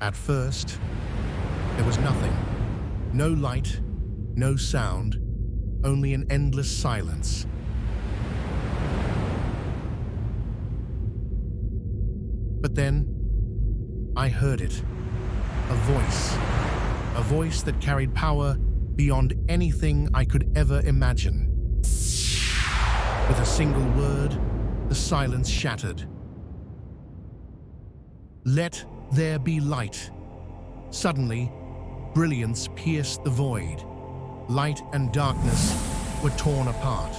At first, there was nothing. No light, no sound, only an endless silence. But then, I heard it. A voice that carried power beyond anything I could ever imagine. With a single word, the silence shattered. Let there be light. Suddenly, brilliance pierced the void. Light and darkness were torn apart.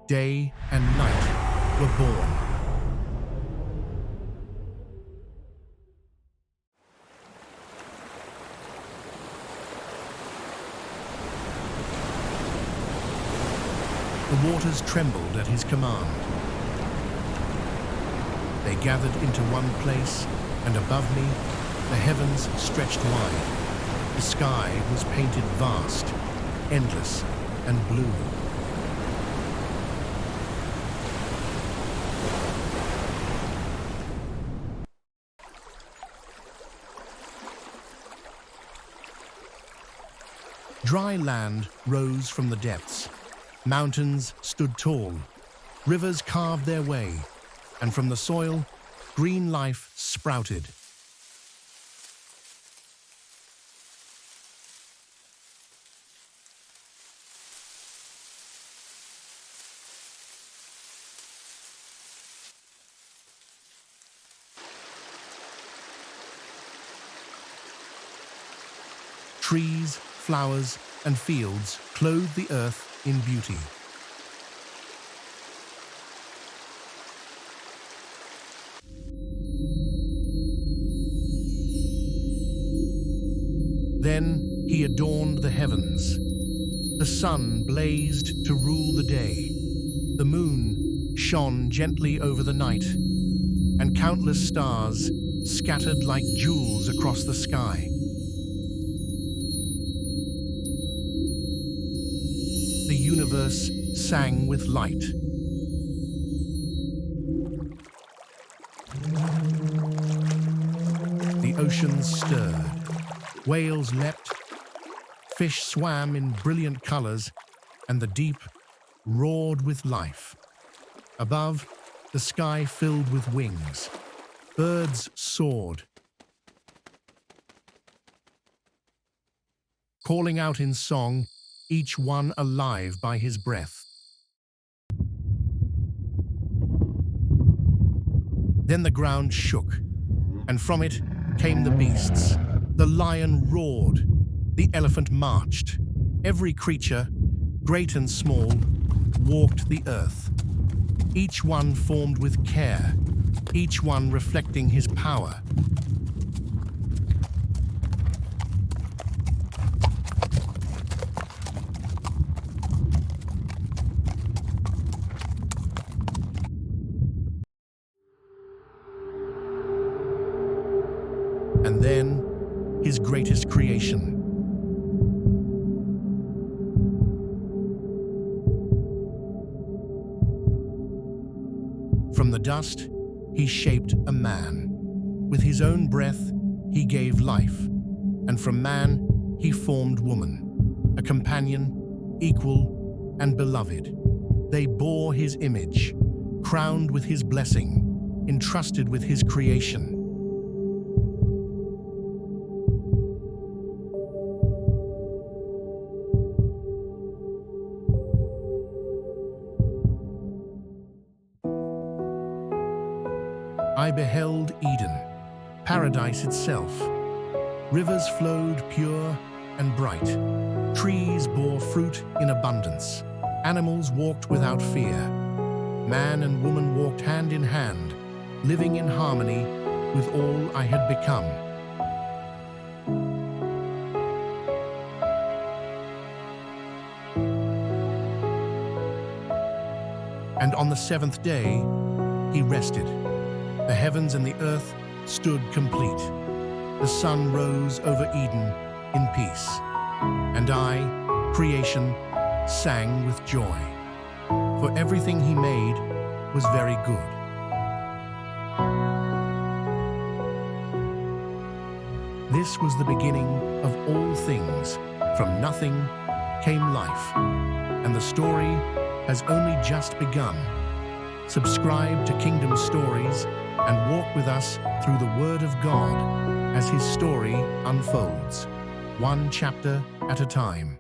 Day and night were born. The waters trembled at his command. They gathered into one place, and above me, the heavens stretched wide. The sky was painted vast, endless, and blue. Dry land rose from the depths. Mountains stood tall. Rivers carved their way, and from the soil, green life sprouted. Trees, flowers, and fields clothed the earth in beauty. Then he adorned the heavens. The sun blazed to rule the day. The moon shone gently over the night, and countless stars scattered like jewels across the sky. The universe sang with light. The oceans stirred. Whales leapt. Fish swam in brilliant colors, and the deep roared with life. Above, the sky filled with wings. Birds soared, calling out in song, each one alive by his breath. Then the ground shook, and from it came the beasts. The lion roared, the elephant marched. Every creature, great and small, walked the earth. Each one formed with care, each one reflecting his power. And then, his greatest creation. From the dust, he shaped a man. With his own breath, he gave life. And from man, he formed woman, a companion, equal, and beloved. They bore his image, crowned with his blessing, entrusted with his creation. I beheld Eden, paradise itself. Rivers flowed pure and bright. Trees bore fruit in abundance. Animals walked without fear. Man and woman walked hand in hand, living in harmony with all I had become. And on the seventh day, he rested. The heavens and the earth stood complete. The sun rose over Eden in peace. And I, creation, sang with joy. For everything he made was very good. This was the beginning of all things. From nothing came life, and the story has only just begun. Subscribe to Kingdom Stories and walk with us through the Word of God as His story unfolds, one chapter at a time.